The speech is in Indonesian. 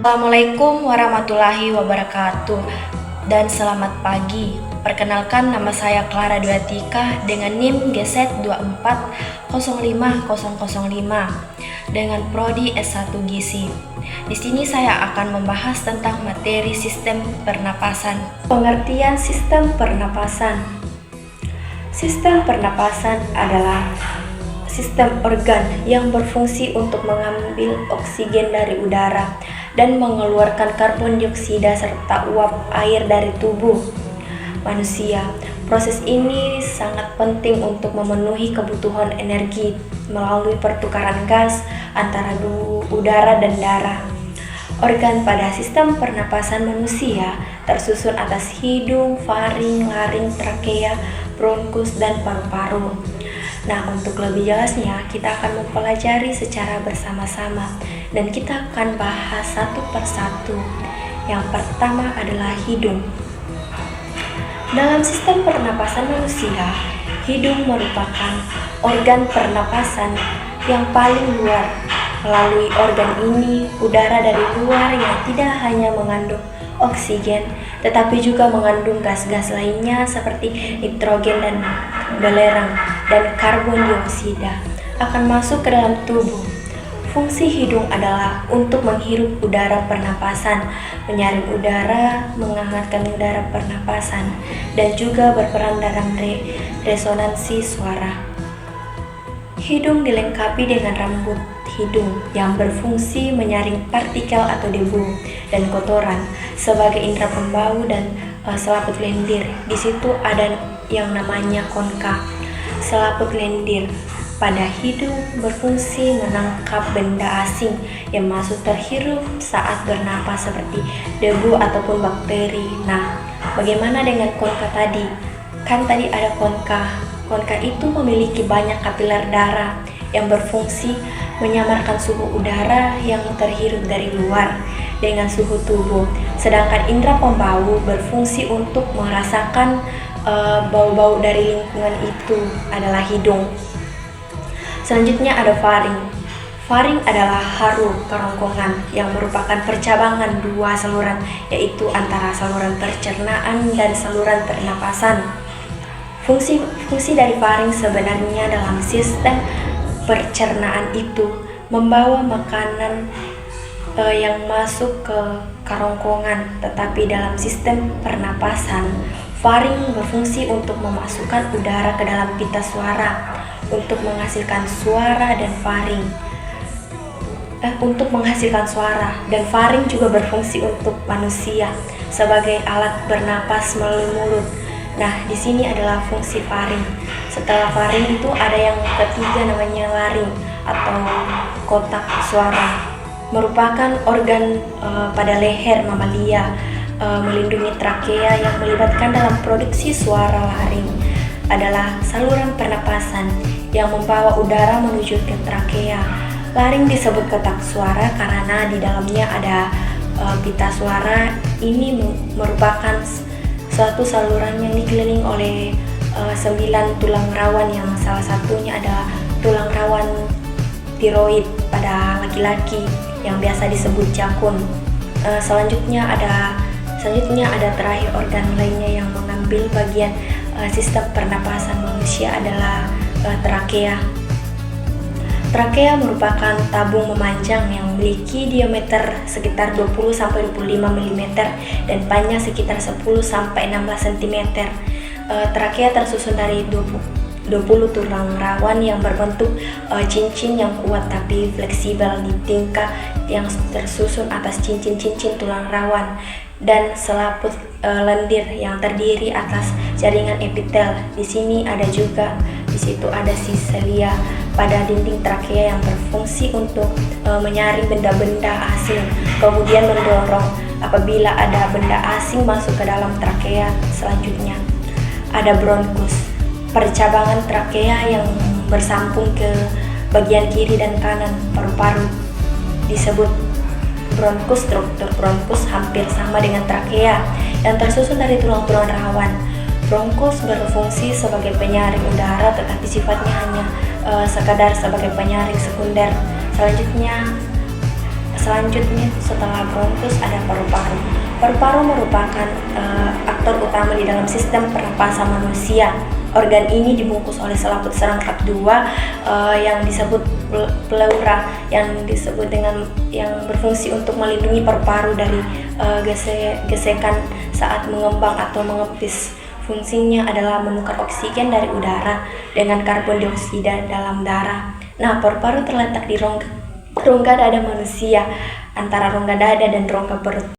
Assalamualaikum warahmatullahi wabarakatuh dan selamat pagi. Perkenalkan, nama saya Clara Duatika dengan NIM G2405005 dengan prodi S1 Gizi. Di sini saya akan membahas tentang materi sistem pernapasan. Pengertian sistem pernapasan. Sistem pernapasan adalah sistem organ yang berfungsi untuk mengambil oksigen dari udara dan mengeluarkan karbon dioksida serta uap air dari tubuh manusia. Proses ini sangat penting untuk memenuhi kebutuhan energi melalui pertukaran gas antara udara dan darah. Organ pada sistem pernapasan manusia tersusun atas hidung, faring, laring, trakea, bronkus, dan paru-paru. Nah, untuk lebih jelasnya, kita akan mempelajari secara bersama-sama dan kita akan bahas satu persatu. Yang pertama adalah hidung. Dalam sistem pernapasan manusia, hidung merupakan organ pernapasan yang paling luar. Melalui organ ini, udara dari luar yang tidak hanya mengandung oksigen, tetapi juga mengandung gas-gas lainnya seperti nitrogen dan belerang dan karbon dioksida akan masuk ke dalam tubuh. Fungsi hidung adalah untuk menghirup udara pernapasan, menyaring udara, menghangatkan udara pernapasan, dan juga berperan dalam resonansi suara. Hidung dilengkapi dengan rambut hidung yang berfungsi menyaring partikel atau debu dan kotoran sebagai indera pembau dan selaput lendir. Di situ ada yang namanya konka. Selaput lendir pada hidung berfungsi menangkap benda asing yang masuk terhirup saat bernapas seperti debu ataupun bakteri. Nah, bagaimana dengan konka tadi? Kan tadi ada konka. Konka itu memiliki banyak kapiler darah yang berfungsi menyamarkan suhu udara yang terhirup dari luar dengan suhu tubuh. Sedangkan indera pembau berfungsi untuk merasakan bau-bau dari lingkungan itu adalah hidung. Selanjutnya ada faring. Faring adalah haru kerongkongan yang merupakan percabangan dua saluran, yaitu antara saluran pencernaan dan saluran pernapasan. Fungsi dari faring sebenarnya dalam sistem pencernaan itu membawa makanan yang masuk ke kerongkongan, tetapi dalam sistem pernapasan, faring berfungsi untuk memasukkan udara ke dalam pita suara untuk menghasilkan suara dan faring juga berfungsi untuk manusia sebagai alat bernapas melalui mulut. Nah, di sini adalah fungsi faring. Setelah faring itu ada yang ketiga namanya laring atau kotak suara. Merupakan organ pada leher mamalia, melindungi trakea yang melibatkan dalam produksi suara. Laring adalah saluran pernapasan yang membawa udara menuju ke trakea. Laring disebut kotak suara karena di dalamnya ada pita suara. Ini merupakan suatu saluran yang dikelilingi oleh 9 tulang rawan yang salah satunya adalah tulang rawan tiroid pada laki-laki yang biasa disebut jakun. Selanjutnya ada terakhir organ lainnya yang mengambil bagian sistem pernapasan manusia adalah trakea. Trakea merupakan tabung memanjang yang memiliki diameter sekitar 20-25 mm dan panjang sekitar 10-16 cm. Trakea tersusun dari 20 tulang rawan yang berbentuk cincin yang kuat tapi fleksibel di tingkah yang tersusun atas cincin-cincin tulang rawan dan selaput lendir yang terdiri atas jaringan epitel. Di situ ada siselia pada dinding trakea yang berfungsi untuk menyaring benda-benda asing, kemudian mendorong apabila ada benda asing masuk ke dalam trakea. Selanjutnya ada bronkus, percabangan trakea yang bersambung ke bagian kiri dan kanan paru-paru. Disebut bronkus. Struktur bronkus hampir sama dengan trakea yang tersusun dari tulang-tulang rawan. Bronkus berfungsi sebagai penyaring udara, tetapi sifatnya hanya sekadar sebagai penyaring sekunder. Selanjutnya Selanjutnya setelah bronkus ada paru-paru. Paru-paru merupakan aktor utama di dalam sistem pernapasan manusia. Organ ini dibungkus oleh selaput serangkap dua yang disebut pleura, yang berfungsi untuk melindungi paru-paru dari gesekan saat mengembang atau mengepis. Fungsinya adalah menukar oksigen dari udara dengan karbon dioksida dalam darah. Nah, paru-paru terletak di rongga dada manusia, antara rongga dada dan rongga perut.